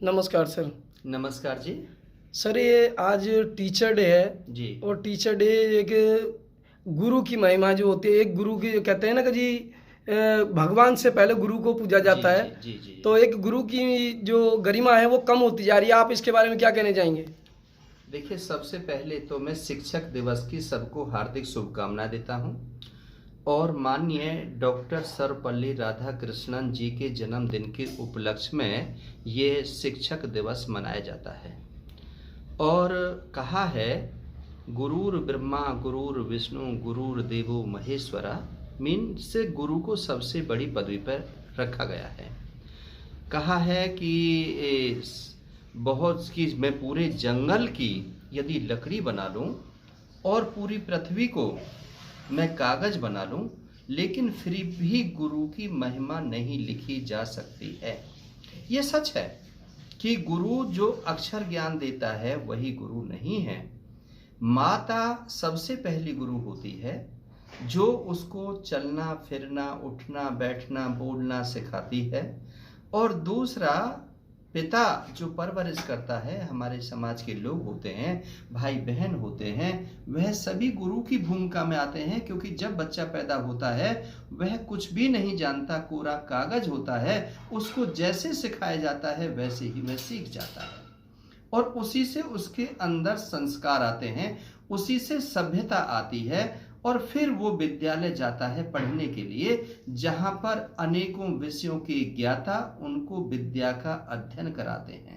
नमस्कार सर। नमस्कार जी। सर ये आज टीचर डे है जी। और टीचर डे एक गुरु की महिमा जो होती है, एक गुरु की कहते हैं ना कि जी भगवान से पहले गुरु को पूजा जी, जाता है। जी, जी, जी, तो जी। एक गुरु की जो गरिमा है वो कम होती जा रही है। आप इसके बारे में क्या कहना चाहेंगे? देखिए, सबसे पहले तो मैं शिक्षक दिवस की सबको हार्दिक शुभकामनाएं देता हूं और माननीय डॉक्टर सर्वपल्ली राधाकृष्णन जी के जन्मदिन के उपलक्ष्य में ये शिक्षक दिवस मनाया जाता है। और कहा है, गुरुर ब्रह्मा गुरुर विष्णु गुरुर देवो महेश्वरा, मीन से गुरु को सबसे बड़ी पदवी पर रखा गया है। कहा है कि बहुत की मैं पूरे जंगल की यदि लकड़ी बना लूं और पूरी पृथ्वी को मैं कागज बना लूं, लेकिन फिर भी गुरु की महिमा नहीं लिखी जा सकती है। ये सच है कि गुरु जो अक्षर ज्ञान देता है वही गुरु नहीं है। माता सबसे पहली गुरु होती है, जो उसको चलना फिरना उठना बैठना बोलना सिखाती है। और दूसरा पिता जो परवरिश करता है, हमारे समाज के लोग होते हैं, भाई बहन होते हैं, वह सभी गुरु की भूमिका में आते हैं। क्योंकि जब बच्चा पैदा होता है वह कुछ भी नहीं जानता, कोरा कागज होता है, उसको जैसे सिखाया जाता है वैसे ही वह सीख जाता है और उसी से उसके अंदर संस्कार आते हैं, उसी से सभ्यता आती है और फिर वो विद्यालय जाता है पढ़ने के लिए, जहां पर अनेकों विषयों के ज्ञाता उनको विद्या का अध्ययन कराते हैं,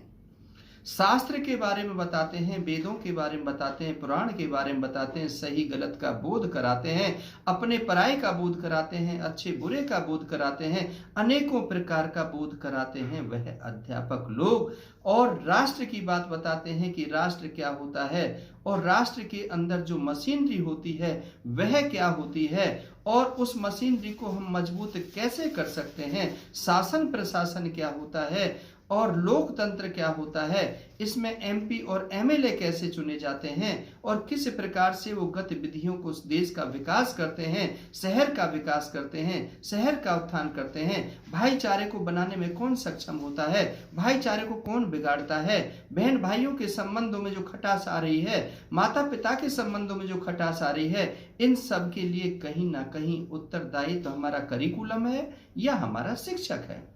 शास्त्र के बारे में बताते हैं, वेदों के बारे में बताते हैं, पुराण के बारे में बताते हैं, सही गलत का बोध कराते हैं, अपने पराये का बोध कराते हैं, अच्छे बुरे का बोध कराते हैं, अनेकों प्रकार का बोध कराते हैं वह अध्यापक लोग। और राष्ट्र की बात बताते हैं कि राष्ट्र क्या होता है और राष्ट्र के अंदर जो मशीनरी होती है वह क्या होती है और उस मशीनरी को हम मजबूत कैसे कर सकते हैं, शासन प्रशासन क्या होता है और लोकतंत्र क्या होता है, इसमें एमपी और एमएलए कैसे चुने जाते हैं और किस प्रकार से वो गतिविधियों को उस देश का विकास करते हैं, शहर का विकास करते हैं, शहर का उत्थान करते हैं, भाईचारे को बनाने में कौन सक्षम होता है, भाईचारे को कौन बिगाड़ता है, बहन भाइयों के संबंधों में जो खटास आ रही है, माता पिता के संबंधों में जो खटास आ रही है, इन सब के लिए कहीं ना कहीं उत्तरदायी तो हमारा करिकुलम है या हमारा शिक्षक है।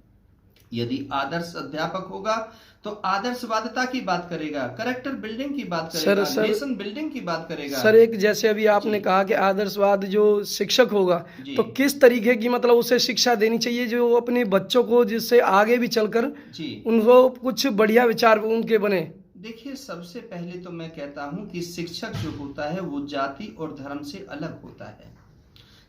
यदि आदर्श अध्यापक होगा तो आदर्शवादिता की बात करेगा, कैरेक्टर बिल्डिंग की बात करेगा, नेशन बिल्डिंग की बात करेगा। सर एक जैसे अभी आपने कहा कि आदर्शवाद जो शिक्षक होगा, तो किस तरीके की मतलब उसे शिक्षा देनी चाहिए जो अपने बच्चों को, जिससे आगे भी चलकर उनको कुछ बढ़िया विचार उनके बने? देखिए, सबसे पहले तो मैं कहता हूं कि शिक्षक जो होता है वो जाति और धर्म से अलग होता है।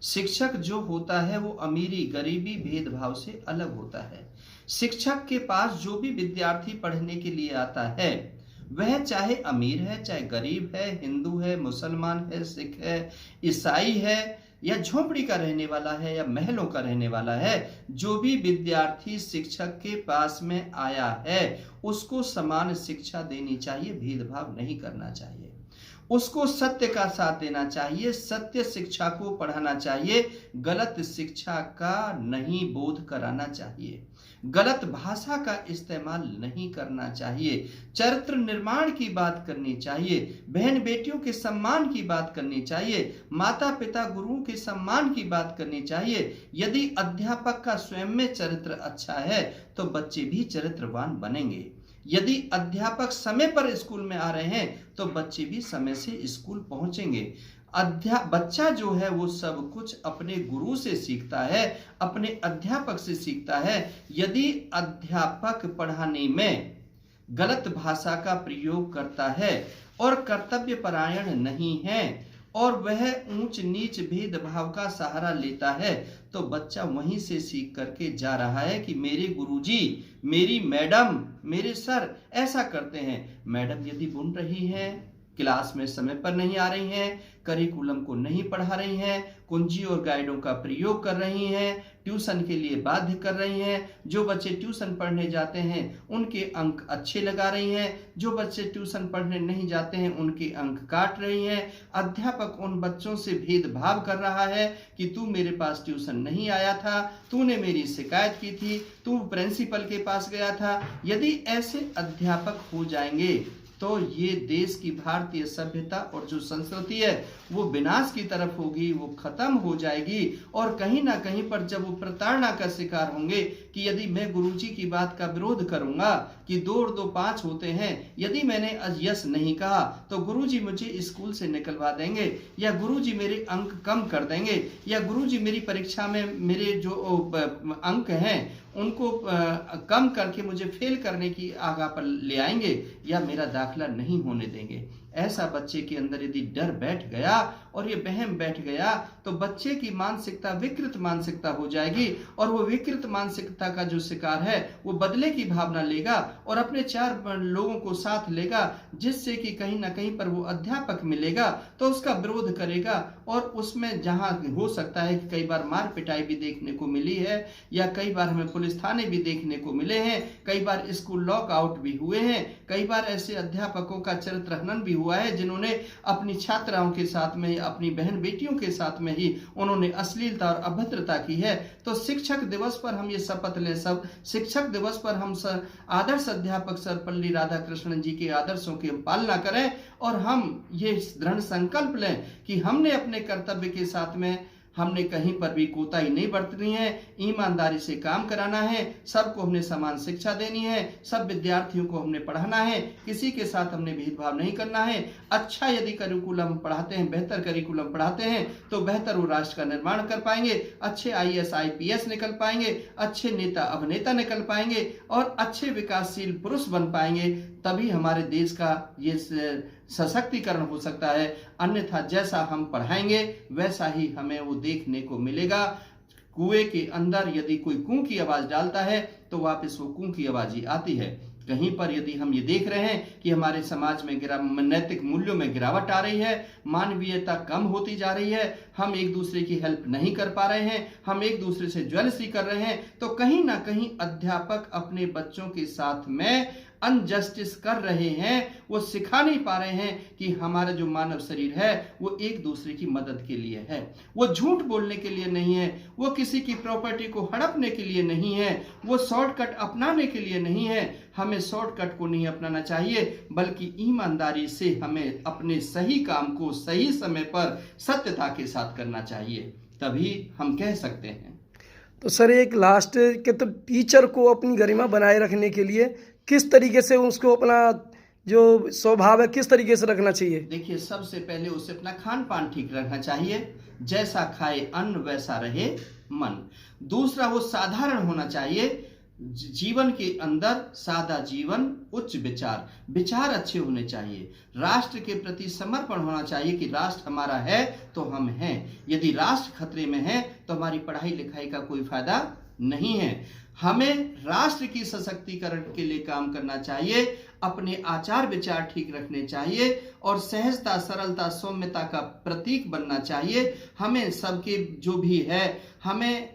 शिक्षक जो होता है वो अमीरी गरीबी भेदभाव से अलग होता है। शिक्षक के पास जो भी विद्यार्थी पढ़ने के लिए आता है, वह चाहे अमीर है चाहे गरीब है, हिंदू है मुसलमान है सिख है ईसाई है या झोपड़ी का रहने वाला है या महलों का रहने वाला है, जो भी विद्यार्थी शिक्षक के पास में आया है उसको समान शिक्षा देनी चाहिए, भेदभाव नहीं करना चाहिए, उसको सत्य का साथ देना चाहिए, सत्य शिक्षा को पढ़ाना चाहिए, गलत शिक्षा का नहीं बोध कराना चाहिए, गलत भाषा का इस्तेमाल नहीं करना चाहिए, चरित्र निर्माण की बात करनी चाहिए, बहन बेटियों के सम्मान की बात करनी चाहिए, माता पिता गुरुओं के सम्मान की बात करनी चाहिए। यदि अध्यापक का स्वयं में चरित्र अच्छा है तो बच्चे भी चरित्रवान बनेंगे। यदि अध्यापक समय पर स्कूल में आ रहे हैं तो बच्चे भी समय से स्कूल पहुंचेंगे। बच्चा जो है वो सब कुछ अपने गुरु से सीखता है, अपने अध्यापक से सीखता है। यदि अध्यापक पढ़ाने में गलत भाषा का प्रयोग करता है और कर्तव्य परायण नहीं है और वह ऊंच नीच भेदभाव का सहारा लेता है, तो बच्चा वहीं से सीख करके जा रहा है कि मेरे गुरुजी, मेरी मैडम, मेरे सर ऐसा करते हैं। मैडम यदि बुन रही है क्लास में समय पर नहीं आ रही हैं, करिकुलम को नहीं पढ़ा रही हैं, कुंजी और गाइडों का प्रयोग कर रही हैं, ट्यूशन के लिए बाध्य कर रही हैं, जो बच्चे ट्यूशन पढ़ने जाते हैं उनके अंक अच्छे लगा रही हैं, जो बच्चे ट्यूशन पढ़ने नहीं जाते हैं उनके अंक काट रही हैं। अध्यापक उन बच्चों से भेदभाव कर रहा है कि तू मेरे पास ट्यूशन नहीं आया था, तूने मेरी शिकायत की थी, तू प्रिंसिपल के पास गया था। यदि ऐसे अध्यापक हो जाएंगे तो ये देश की भारतीय सभ्यता और जो संस्कृति है वो विनाश की तरफ होगी, वो खत्म हो जाएगी। और कहीं ना कहीं पर जब वो प्रताड़ना का शिकार होंगे कि यदि मैं गुरुजी की बात का विरोध करूंगा कि 2 और 2 5 होते हैं, यदि मैंने यस नहीं कहा तो गुरुजी मुझे स्कूल से निकलवा देंगे, या गुरुजी मेरे अंक कम कर देंगे, या गुरुजी मेरी परीक्षा में मेरे जो अंक हैं उनको कम करके मुझे फेल करने की आगा पर ले आएंगे, या मेरा दाखिला नहीं होने देंगे। ऐसा बच्चे के अंदर यदि डर बैठ गया और ये वहम बैठ गया तो बच्चे की मानसिकता विकृत मानसिकता हो जाएगी, और वो विकृत मानसिकता का जो शिकार है वो बदले की भावना लेगा और अपने 4 लोगों को साथ लेगा, जिससे कि कहीं ना कहीं पर वो अध्यापक मिलेगा तो उसका विरोध करेगा। और उसमें जहां हो सकता है कि कई बार मार पिटाई भी देखने को मिली है, या कई बार हमें पुलिस थाने भी देखने को मिले हैं, कई बार स्कूल लॉकआउट भी हुए हैं, कई बार ऐसे अध्यापकों का चरित्र हनन भी हुआ है जिन्होंने अपनी छात्राओं के साथ में, अपनी बहन बेटियों के साथ में ही उन्होंने अश्लीलता और अभद्रता की है। तो शिक्षक दिवस पर हम ये शपथ लें, सब शिक्षक दिवस पर हम आदर्श अध्यापक सर्वपल्ली राधाकृष्णन जी के आदर्शों की पालना करें, और हम ये दृढ़ संकल्प लें कि हमने अपने कर्तव्य के साथ में हमने कहीं पर भी कोताही नहीं बरतनी है, ईमानदारी से काम कराना है, सबको हमने समान शिक्षा देनी है, सब विद्यार्थियों को हमने पढ़ाना है, किसी के साथ हमने भेदभाव नहीं करना है। अच्छा यदि करिकुलम पढ़ाते हैं, बेहतर करिकुलम पढ़ाते हैं तो बेहतर वो राष्ट्र का निर्माण कर पाएंगे, अच्छे IAS IPS निकल पाएंगे, अच्छे नेता अभिनेता निकल पाएंगे और अच्छे विकासशील पुरुष बन पाएंगे। तभी हमारे देश का ये सशक्तिकरण हो सकता है। अन्यथा जैसा हम पढ़ाएंगे वैसा ही हमें वो देखने को मिलेगा। कुएं के अंदर यदि कोई कूं की आवाज डालता है तो वापस वो कूं की आवाज ही आती है। कहीं पर यदि हम ये देख रहे हैं कि हमारे समाज में नैतिक मूल्यों में गिरावट आ रही है, मानवीयता कम होती जा रही है, हम एक दूसरे की हेल्प नहीं कर पा रहे हैं, हम एक दूसरे से ज्वेलसी कर रहे हैं, तो कहीं ना कहीं अध्यापक अपने बच्चों के साथ में अनजस्टिस कर रहे हैं। वो सिखा नहीं पा रहे हैं कि हमारा जो मानव शरीर है वो एक दूसरे की मदद के लिए है, वो झूठ बोलने के लिए नहीं है, वो किसी की प्रॉपर्टी को हड़पने के लिए नहीं है, वो शॉर्टकट अपनाने के लिए नहीं है। हमें शॉर्टकट को नहीं अपनाना चाहिए, बल्कि ईमानदारी से हमें अपने सही काम को सही समय पर सत्यता के साथ करना चाहिए, तभी हम कह सकते हैं। तो सर एक लास्ट के, तो टीचर को अपनी गरिमा बनाए रखने के लिए किस तरीके से उसको अपना जो स्वभाव है किस तरीके से रखना चाहिए? देखिए, सबसे पहले उसे अपना खान पान ठीक रखना चाहिए, जैसा खाए अन्न वैसा रहे मन। दूसरा, वो साधारण होना चाहिए, जीवन के अंदर सादा जीवन, उच्च विचार, विचार अच्छे होने चाहिए। राष्ट्र के प्रति समर्पण होना चाहिए कि राष्ट्र हमारा है तो हम हैं, यदि राष्ट्र खतरे में है तो हमारी पढ़ाई लिखाई का कोई फायदा नहीं है। हमें राष्ट्र की सशक्तिकरण के लिए काम करना चाहिए, अपने आचार विचार ठीक रखने चाहिए और सहजता, सरलता, सौम्यता का प्रतीक बनना चाहिए। हमें सबके जो भी है, हमें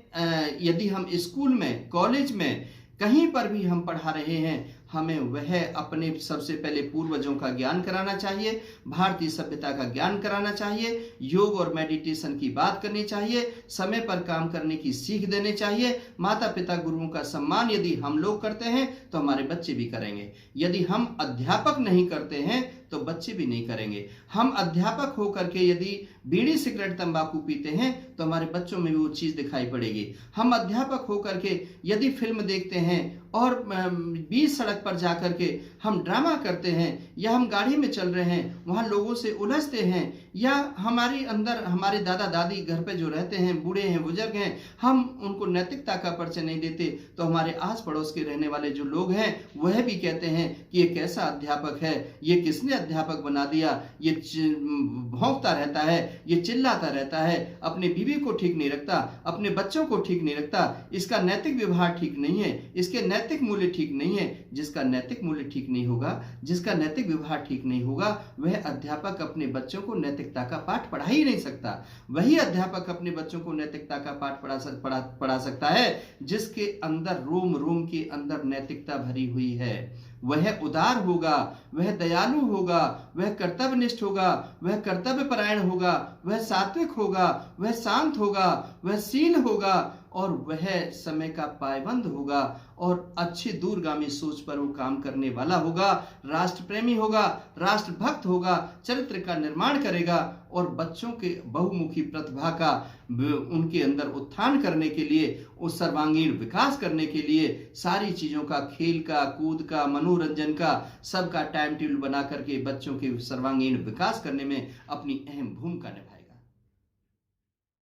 यदि हम स्कूल में, कॉलेज में, कहीं पर भी हम पढ़ा रहे हैं, हमें वह अपने सबसे पहले पूर्वजों का ज्ञान कराना चाहिए, भारतीय सभ्यता का ज्ञान कराना चाहिए, योग और मेडिटेशन की बात करनी चाहिए, समय पर काम करने की सीख देनी चाहिए। माता पिता गुरुओं का सम्मान यदि हम लोग करते हैं तो हमारे बच्चे भी करेंगे। यदि हम अध्यापक नहीं करते हैं तो बच्चे भी नहीं करेंगे। हम अध्यापक होकर के यदि बीड़ी सिगरेट तंबाकू पीते हैं तो हमारे बच्चों में भी वो चीज दिखाई पड़ेगी। हम अध्यापक होकर के यदि फिल्म देखते हैं और बीच सड़क पर जाकर के हम ड्रामा करते हैं, या हम गाड़ी में चल रहे हैं वहां लोगों से उलझते हैं, या हमारे अंदर हमारे दादा दादी घर पे जो रहते हैं, बूढ़े हैं, बुजुर्ग हैं, हम उनको नैतिकता का परिचय नहीं देते, तो हमारे आस पड़ोस के रहने वाले जो लोग हैं वह भी कहते हैं कि ये कैसा अध्यापक है, ये किसने अध्यापक बना दिया, ये भौंकता रहता है, ये चिल्लाता रहता है, अपने बीवी को ठीक नहीं रखता, अपने बच्चों को ठीक नहीं रखता, इसका नैतिक व्यवहार ठीक नहीं है, इसके नैतिक मूल्य ठीक नहीं है। जिसका नैतिक मूल्य ठीक नहीं होगा, जिसका नैतिक व्यवहार ठीक नहीं होगा, वह अध्यापक अपने बच्चों को नैतिकता का पाठ पढ़ा ही नहीं सकता। वही अध्यापक अपने बच्चों को नैतिकता का पाठ पढ़ा सकता है जिसके अंदर रोम रोम के अंदर नैतिकता भरी हुई है। वह उदार होगा, वह दयालु होगा, वह कर्तव्यनिष्ठ होगा, वह कर्तव्य परायण होगा, वह सात्विक होगा, वह शांत होगा, वह शील होगा और वह समय का पाबंद होगा और अच्छी दूरगामी सोच पर वो काम करने वाला होगा, राष्ट्र प्रेमी होगा, राष्ट्र भक्त होगा, चरित्र का निर्माण करेगा और बच्चों के बहुमुखी प्रतिभा का उनके अंदर उत्थान करने के लिए, उस सर्वांगीण विकास करने के लिए सारी चीजों का, खेल का, कूद का, मनोरंजन का, सबका टाइम टेबल बना करके बच्चों के सर्वांगीण विकास करने में अपनी अहम भूमिका निभाए।